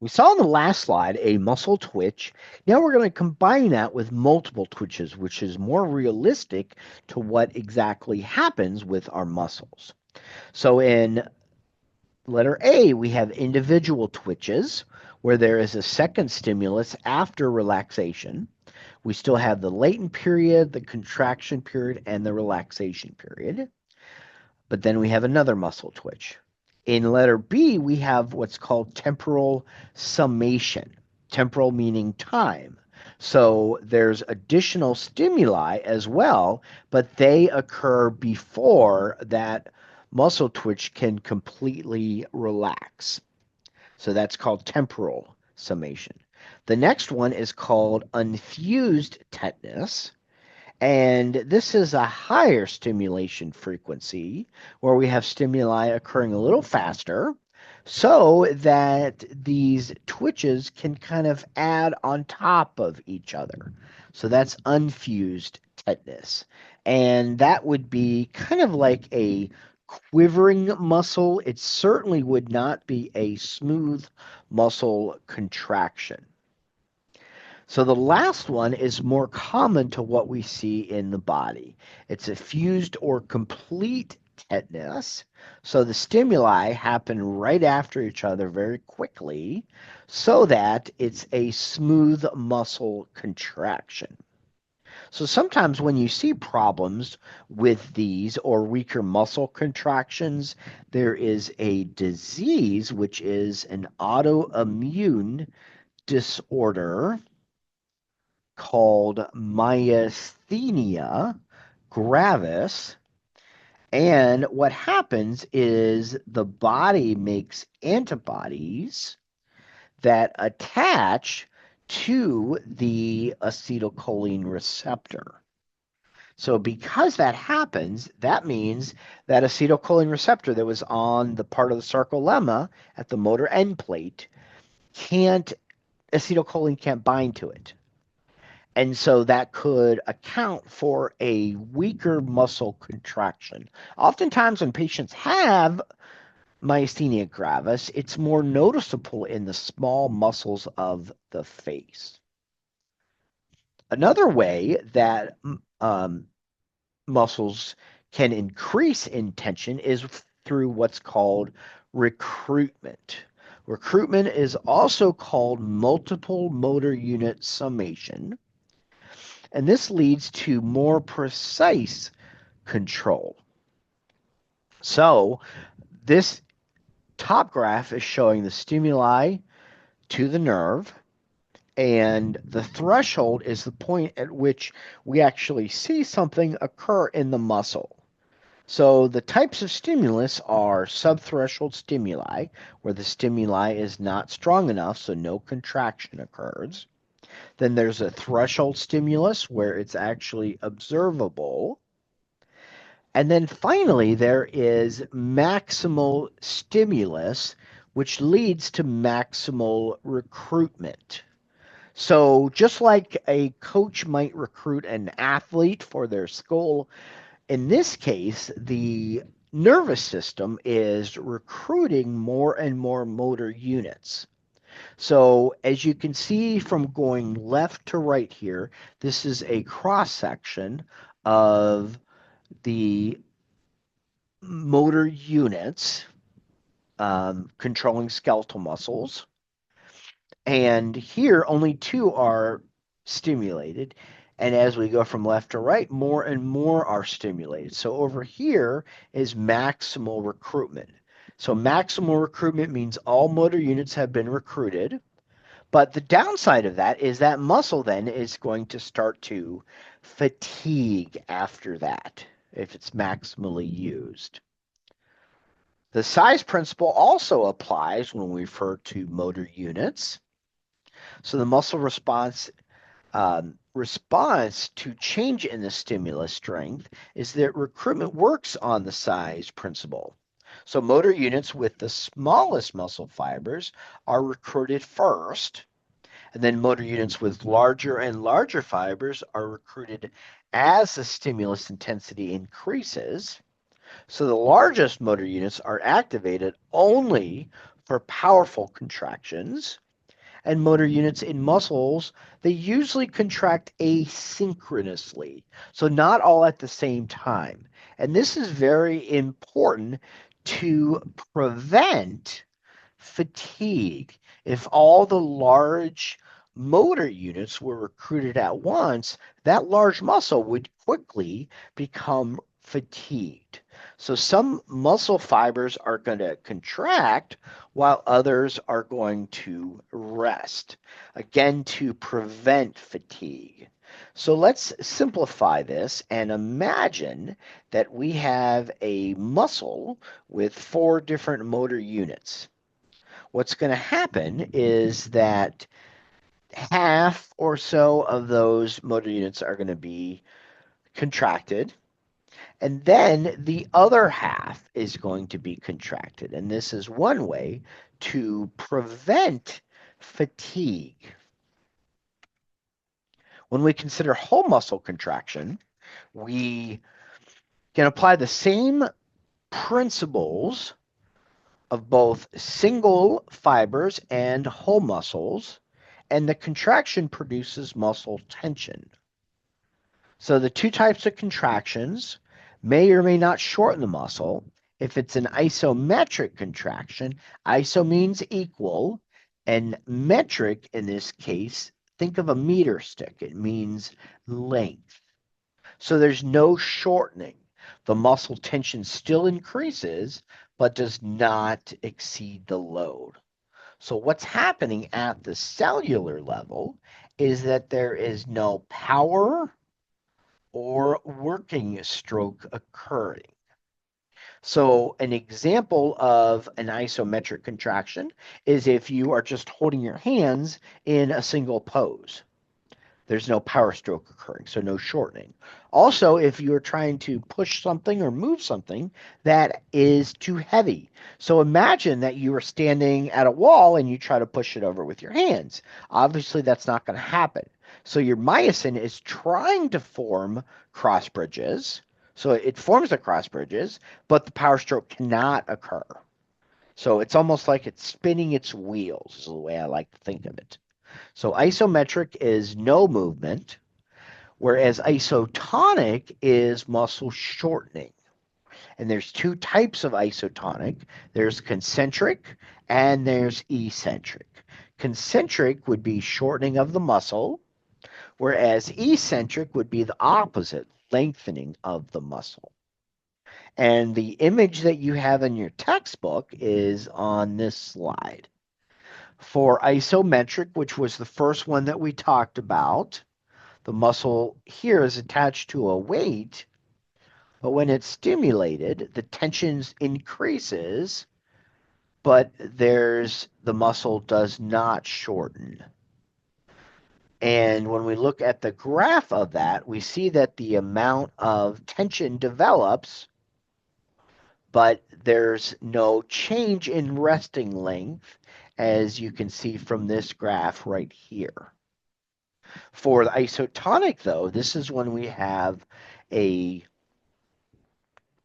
We saw in the last slide a muscle twitch. Now we're going to combine that with multiple twitches, which is more realistic to what exactly happens with our muscles. So in letter A, we have individual twitches where there is a second stimulus after relaxation. We still have the latent period, the contraction period, and the relaxation period. But then we have another muscle twitch. In letter B, we have what's called temporal summation. Temporal meaning time. So there's additional stimuli as well, but they occur before that muscle twitch can completely relax. So that's called temporal summation. The next one is called unfused tetanus. And this is a higher stimulation frequency where we have stimuli occurring a little faster so that these twitches can kind of add on top of each other. So that's unfused tetanus. And that would be kind of like a quivering muscle. It certainly would not be a smooth muscle contraction. So the last one is more common to what we see in the body. It's a fused or complete tetanus. So the stimuli happen right after each other very quickly so that it's a smooth muscle contraction. So sometimes when you see problems with these or weaker muscle contractions, there is a disease which is an autoimmune disorder called myasthenia gravis. And what happens is the body makes antibodies that attach to the acetylcholine receptor. So because that happens, that means that acetylcholine receptor that was on the part of the sarcolemma at the motor end plate acetylcholine can't bind to it. And so that could account for a weaker muscle contraction. Oftentimes, when patients have myasthenia gravis, it's more noticeable in the small muscles of the face. Another way that muscles can increase in tension is through what's called recruitment. Recruitment is also called multiple motor unit summation. And this leads to more precise control. So this top graph is showing the stimuli to the nerve, and the threshold is the point at which we actually see something occur in the muscle. So the types of stimulus are subthreshold stimuli, where the stimuli is not strong enough, so no contraction occurs. Then there's a threshold stimulus where it's actually observable. And then finally, there is maximal stimulus, which leads to maximal recruitment. So just like a coach might recruit an athlete for their school, in this case, the nervous system is recruiting more and more motor units. So as you can see from going left to right here, this is a cross section of the motor units controlling skeletal muscles. And here only two are stimulated. And as we go from left to right, more and more are stimulated. So over here is maximal recruitment. So maximal recruitment means all motor units have been recruited. But the downside of that is that muscle then is going to start to fatigue after that if it's maximally used. The size principle also applies when we refer to motor units. So the muscle response to change in the stimulus strength is that recruitment works on the size principle. So motor units with the smallest muscle fibers are recruited first, and then motor units with larger and larger fibers are recruited as the stimulus intensity increases. So the largest motor units are activated only for powerful contractions, and motor units in muscles, they usually contract asynchronously, so not all at the same time. And this is very important to prevent fatigue. If all the large motor units were recruited at once, that large muscle would quickly become fatigued. So some muscle fibers are going to contract while others are going to rest, again, to prevent fatigue. So let's simplify this and imagine that we have a muscle with 4 different motor units. What's going to happen is that half or so of those motor units are going to be contracted, and then the other half is going to be contracted. And this is one way to prevent fatigue. When we consider whole muscle contraction, we can apply the same principles of both single fibers and whole muscles, and the contraction produces muscle tension. So the 2 types of contractions may or may not shorten the muscle. If it's an isometric contraction, iso means equal, and metric in this case, think of a meter stick. It means length. So there's no shortening. The muscle tension still increases, but does not exceed the load. So what's happening at the cellular level is that there is no power or working stroke occurring. So an example of an isometric contraction is if you are just holding your hands in a single pose. There's no power stroke occurring, so no shortening. Also, if you're trying to push something or move something that is too heavy. So imagine that you are standing at a wall and you try to push it over with your hands. Obviously, that's not going to happen. So your myosin is trying to form cross bridges. So it forms the cross bridges, but the power stroke cannot occur. So it's almost like it's spinning its wheels, is the way I like to think of it. So isometric is no movement, whereas isotonic is muscle shortening. And there's 2 types of isotonic. There's concentric and there's eccentric. Concentric would be shortening of the muscle, whereas eccentric would be the opposite, lengthening of the muscle. And the image that you have in your textbook is on this slide. For isometric, which was the first one that we talked about, the muscle here is attached to a weight, but when it's stimulated, the tension increases, but the muscle does not shorten. And when we look at the graph of that, we see that the amount of tension develops, but there's no change in resting length, as you can see from this graph right here. For the isotonic, though, this is when we have a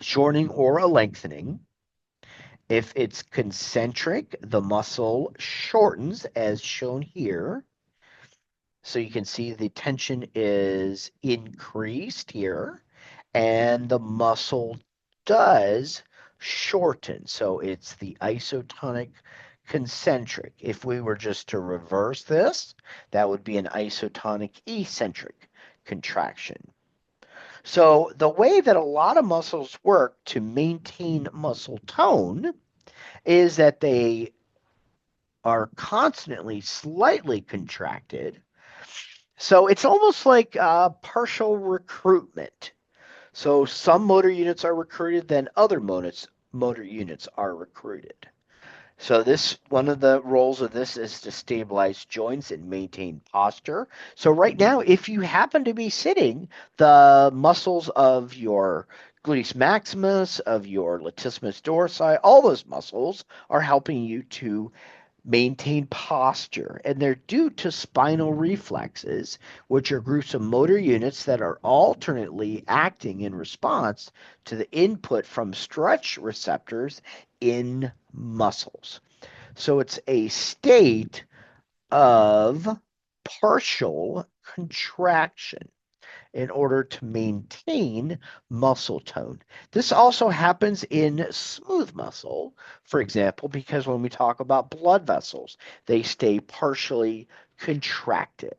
shortening or a lengthening. If it's concentric, the muscle shortens as shown here. So you can see the tension is increased here, and the muscle does shorten. So it's the isotonic concentric. If we were just to reverse this, that would be an isotonic eccentric contraction. So the way that a lot of muscles work to maintain muscle tone is that they are constantly slightly contracted. So it's almost like partial recruitment. So some motor units are recruited, then other motor units are recruited. So one of the roles of this is to stabilize joints and maintain posture. So right now, if you happen to be sitting, the muscles of your gluteus maximus, of your latissimus dorsi, all those muscles are helping you to maintain posture, and they're due to spinal reflexes, which are groups of motor units that are alternately acting in response to the input from stretch receptors in muscles. So it's a state of partial contraction in order to maintain muscle tone. This also happens in smooth muscle, for example, because when we talk about blood vessels, they stay partially contracted.